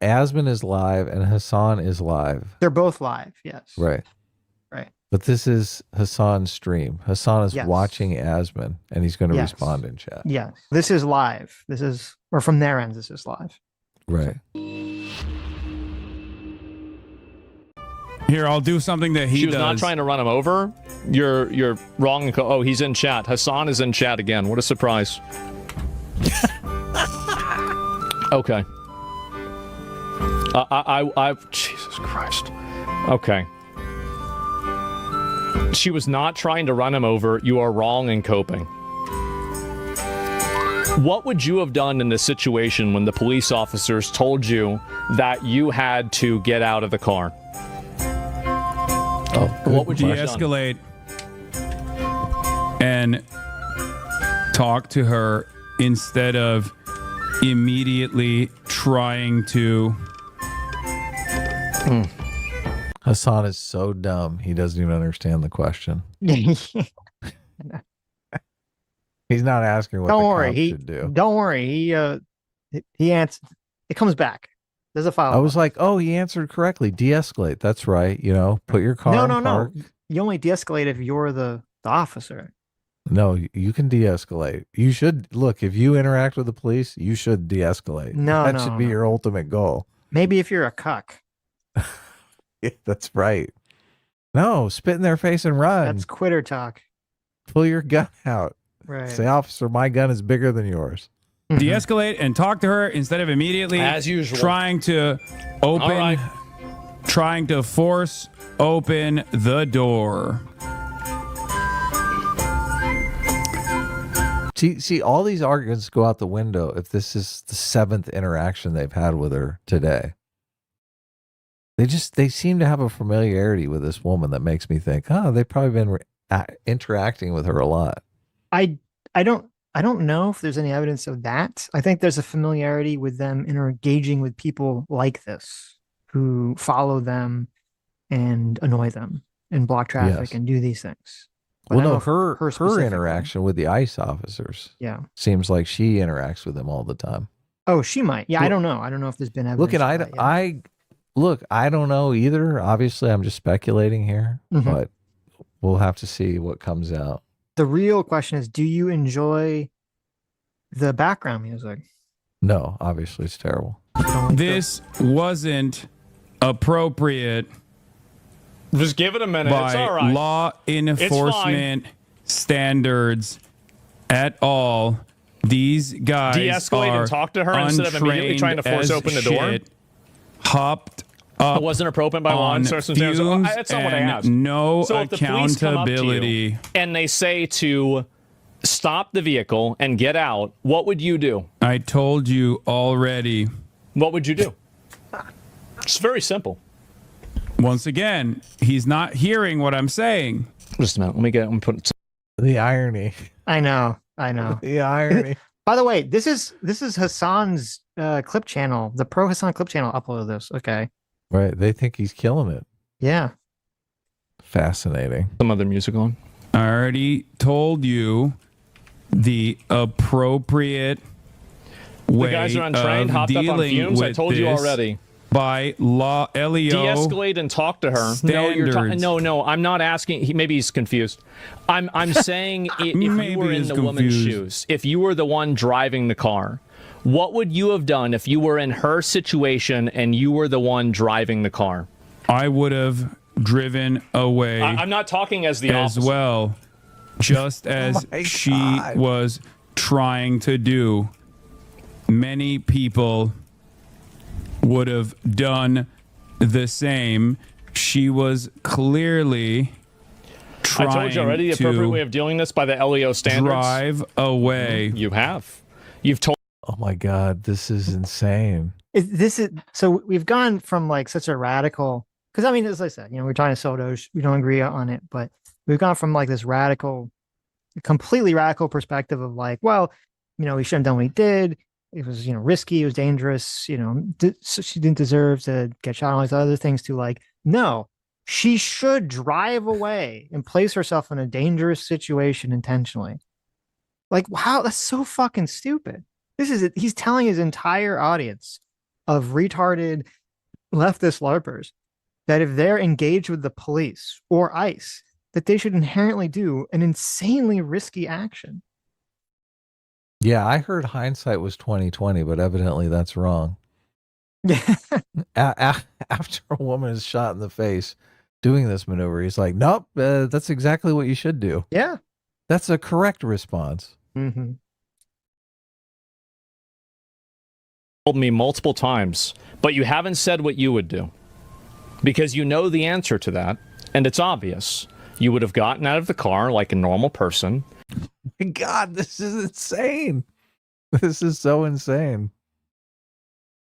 Asmon is live and Hassan is live. They're both live. Yes. Right. Right. But this is Hassan's stream. Hassan is Yes. watching Asmon, and he's going to respond in chat. Yes. This is live. This is, or from their end, this is live. Right. Here, I'll do something that he She was does. not trying to run him over. You're wrong. Oh, he's in chat. Hassan is in chat again. What a surprise. Okay. Jesus Christ. Okay. She was not trying to run him over. You are wrong in coping. What would you have done in this situation when the police officers told you that you had to get out of the car? What would you de-escalate and talk to her instead of immediately trying to... Hassan is so dumb, he doesn't even understand the question. He's not asking what Don't the worry, cops he should do. Don't worry, he answered. It comes back. There's a follow. I was like, oh, he answered correctly. De-escalate. That's right. You know, put your car in park. No. You only de-escalate if you're the officer. No, you can de-escalate. You should look, if you interact with the police, you should de-escalate. That should be your ultimate goal. Maybe if you're a cuck. Yeah, that's right. No, spit in their face and run. That's quitter talk. Pull your gun out. Right. Say, officer, my gun is bigger than yours. De-escalate and talk to her instead of immediately, as usual, trying to open, trying to force open the door. See, all these arguments go out the window if this is the 7th interaction they've had with her today. They seem to have a familiarity with this woman that makes me think, oh, they've probably been interacting with her a lot. I don't know if there's any evidence of that. I think there's a familiarity with them engaging with people like this who follow them and annoy them and block traffic and do these things. But well, no, her interaction with the ICE officers, seems like she interacts with them all the time. Oh, she might. Yeah, well, I don't know. I don't know if there's been evidence. Look, I don't know either. Obviously, I'm just speculating here, but we'll have to see what comes out. The real question is, do you enjoy the background music? No, obviously it's terrible. This wasn't appropriate. Just give it a minute. By it's all right. Law enforcement standards at all. These guys de-escalate and talk to her instead of immediately trying to force open the door. Hopped up. It wasn't open by one circumstance. That's not what I asked. No so if the police come up to you and they say to stop the vehicle and get out, what would you do? I told you already. What would you do? It's very simple. Once again, he's not hearing what I'm saying. Just a minute. Let me put the irony. I know. The irony. By the way, this is Hassan's clip channel. The Pro Hassan clip channel uploaded this. Okay. Right. They think he's killing it. Yeah. Fascinating. Some other music on. I already told you the appropriate way the guys are untrained, hopped up on fumes. I told you already. By law, LEO. De-escalate and talk to her. Standards. No, I'm not asking. Maybe he's confused. I'm saying if you were in the woman's shoes, if you were the one driving the car, what would you have done if you were in her situation and you were the one driving the car? I would have driven away. I'm not talking as the officer. Well, just as she was trying to do. Many people would have done the same. She was clearly trying I told you already the appropriate way of doing this by the LEO standards. Drive away. You have. You've told. Oh my God, this is insane. So we've gone from like such a radical, because I mean, as I said, we're trying to Sodos, we don't agree on it, but we've gone from like this completely radical perspective of like, well, he shouldn't have done what he did. It was, risky. It was dangerous. She didn't deserve to get shot. All these other things. To like, no, she should drive away and place herself in a dangerous situation intentionally. Like, wow, that's so fucking stupid. This is it. He's telling his entire audience of retarded leftist LARPers that if they're engaged with the police or ICE, that they should inherently do an insanely risky action. Yeah, I heard hindsight was 2020, but evidently that's wrong. Yeah. After a woman is shot in the face doing this maneuver, he's like, nope, that's exactly what you should do. Yeah. That's a correct response. Mm-hmm. Told me multiple times, but you haven't said what you would do. Because you know the answer to that, and it's obvious. You would have gotten out of the car like a normal person. God, this is insane. This is so insane.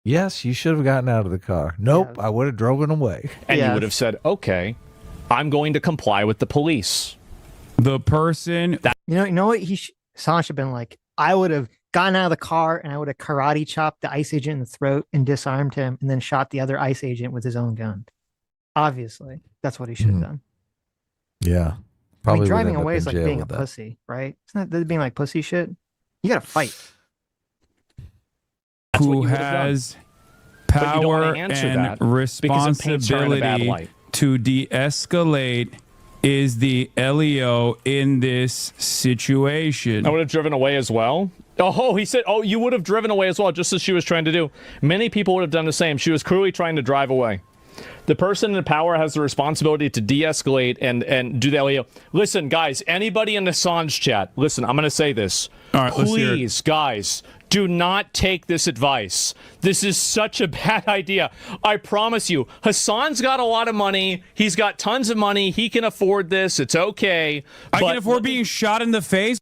Yes, you should have gotten out of the car. Nope, I would have driven away. And you would have said, okay, I'm going to comply with the police. The person... You know what? Hassan should have been like, I would have gotten out of the car and I would have karate chopped the ICE agent in the throat and disarmed him and then shot the other ICE agent with his own gun. Obviously, that's what he should have done. Yeah. I mean, driving away is like being a pussy, right? Isn't that being like pussy shit? You got to fight. Who has power and responsibility to de-escalate is the LEO in this situation. I would have driven away as well. Oh, he said, oh, you would have driven away as well, just as she was trying to do. Many people would have done the same. She was clearly trying to drive away. The person in power has the responsibility to de-escalate and do the LEO. Listen, guys, anybody in the Assange chat, listen, I'm going to say this. All right, please, guys, do not take this advice. This is such a bad idea. I promise you, Hassan's got a lot of money. He's got tons of money. He can afford this. It's okay. I can afford being shot in the face?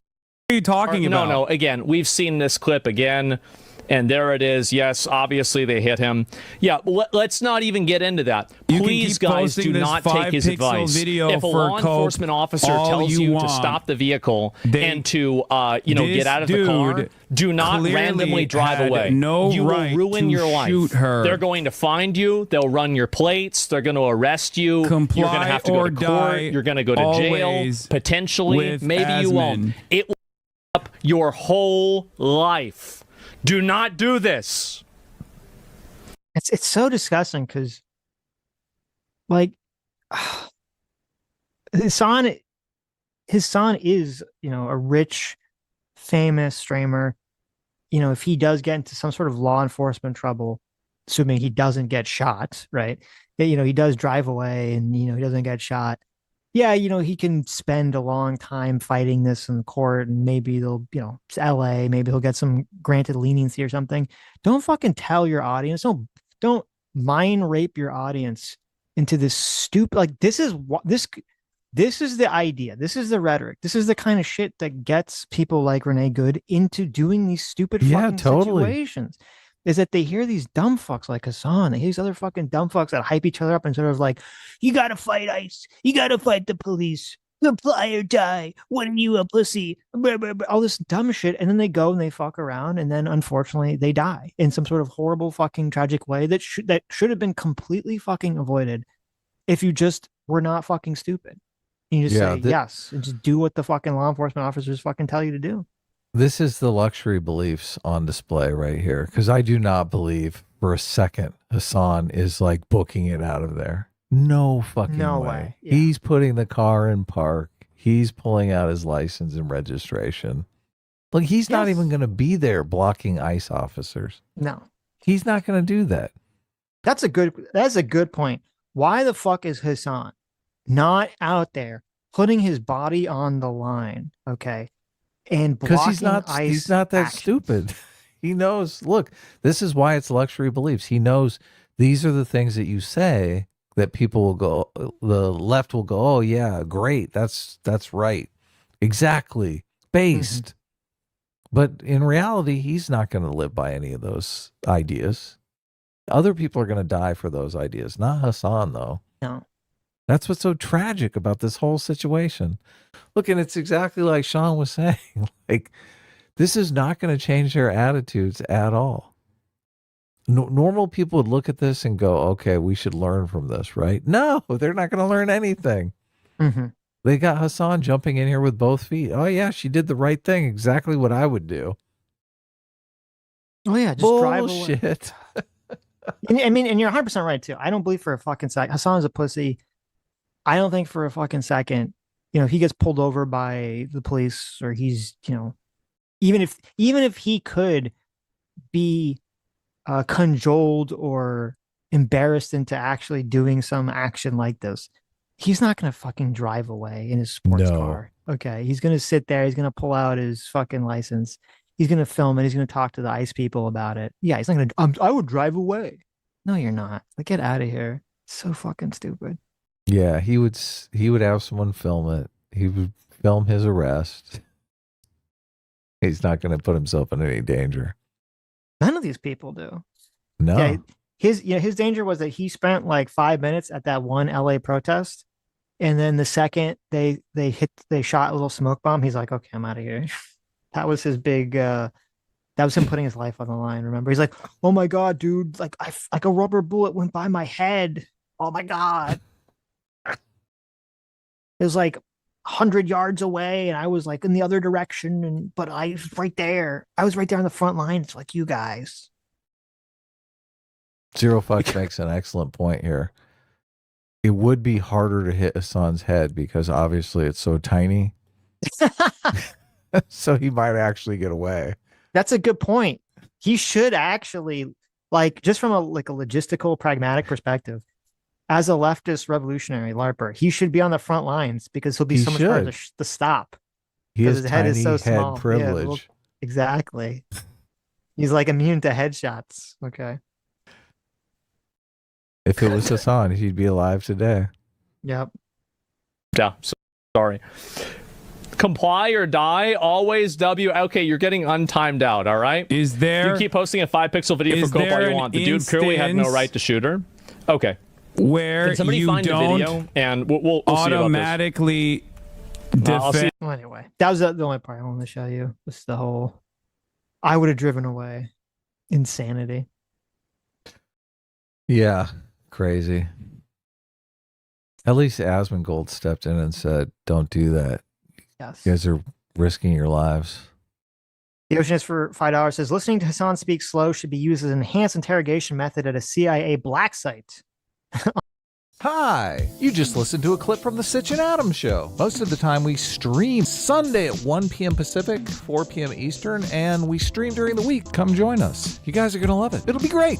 What are you talking about? No, again, we've seen this clip again. And there it is. Yes, obviously they hit him. Yeah, let's not even get into that. Please, guys, do not take his advice. If a law enforcement officer tells you to stop the vehicle and to, get out of the car, do not randomly drive away. You will ruin your life. They're going to find you. They'll run your plates. They're going to arrest you. You're going to have to go to court. You're going to go to jail. Potentially. Maybe you won't. It will up your whole life. Do not do this. It's so disgusting because, like, his son is, a rich, famous streamer. If he does get into some sort of law enforcement trouble, assuming he doesn't get shot, right? He does drive away and, he doesn't get shot. Yeah, he can spend a long time fighting this in court and maybe they'll, it's LA, maybe he'll get some granted leniency or something. Don't fucking tell your audience. Don't mind rape your audience into this stupid, like, this is the idea. This is the rhetoric. This is the kind of shit that gets people like Renée Good into doing these stupid fucking situations. Is that they hear these dumb fucks like Hassan, they hear these other fucking dumb fucks that hype each other up and sort of like, you gotta fight ICE, you gotta fight the police, comply or die, what are you, a pussy, blah, blah, blah, all this dumb shit, and then they go and they fuck around, and then unfortunately they die in some sort of horrible fucking tragic way that should have been completely fucking avoided if you just were not fucking stupid. And you just say yes, and just do what the fucking law enforcement officers fucking tell you to do. This is the luxury beliefs on display right here. Because I do not believe for a second Hassan is like booking it out of there. No fucking way. Yeah. He's putting the car in park. He's pulling out his license and registration. Like, he's not even going to be there blocking ICE officers. No. He's not going to do that. That's a good point. Why the fuck is Hassan not out there putting his body on the line? Okay. And because he's not that stupid. He knows, look, this is why it's luxury beliefs. He knows these are the things that you say that people will go, the left will go, oh yeah, great, that's right, exactly, based. But in reality, he's not going to live by any of those ideas. Other people are going to die for those ideas, not Hassan though. No. That's what's so tragic about this whole situation. Look, and it's exactly like Sean was saying. Like, this is not going to change their attitudes at all. Normal people would look at this and go, okay, we should learn from this, right? No, they're not going to learn anything. They got Hassan jumping in here with both feet. Oh, yeah, she did the right thing. Exactly what I would do. Oh, yeah, just drive away. I mean, and you're 100% right too. I don't believe for a fucking second Hassan is a pussy. I don't think for a fucking second, if he gets pulled over by the police or he's, even if he could be cajoled or embarrassed into actually doing some action like this, he's not gonna fucking drive away in his sports car. Okay, he's gonna sit there. He's gonna pull out his fucking license. He's gonna film it. He's gonna talk to the ICE people about it. Yeah, he's not gonna. I would drive away. No, you're not. Like, get out of here. So fucking stupid. Yeah, he would have someone film it. He would film his arrest. He's not going to put himself in any danger. None of these people do. No. Yeah, his danger was that he spent like 5 minutes at that one LA protest, and then the second they shot a little smoke bomb, he's like, okay, I'm out of here. That was his big. That was him putting his life on the line. Remember, he's like, oh my god, dude, like like a rubber bullet went by my head. Oh my god. It was like 100 yards away, and I was like in the other direction, but I was right there. I was right there on the front lines, like you guys. Zero Fucks makes an excellent point here. It would be harder to hit Hassan's head because obviously it's so tiny. So he might actually get away. That's a good point. He should actually, like, just from a logistical, pragmatic perspective, as a leftist revolutionary LARPer, he should be on the front lines because he'll be so much harder to stop. He has his head is so head small. privilege. Yeah, exactly. He's like immune to headshots. Okay. If it was Hassan, he'd be alive today. Yep. Yeah. Sorry. Comply or die. Always W. Okay, you're getting untimed out. All right. Is there? You keep posting a 5-pixel video for Cope all you want. The dude clearly had no right to shoot her. Okay. Where Can somebody you find don't the video and we'll automatically defend. Well, anyway, that was the only part I wanted to show you. Was the whole I would have driven away insanity. Yeah, crazy. At least Asmongold stepped in and said, "Don't do that. Yes, you guys are risking your lives." The Oceanist for $5 says listening to Hassan speak slow should be used as an enhanced interrogation method at a CIA black site. Hi, you just listened to a clip from the Sitch Adam show. Most of the time we stream Sunday at 1 p.m. Pacific, 4 p.m. Eastern, and we stream during the week. Come join us. You guys are going to love it. It'll be great.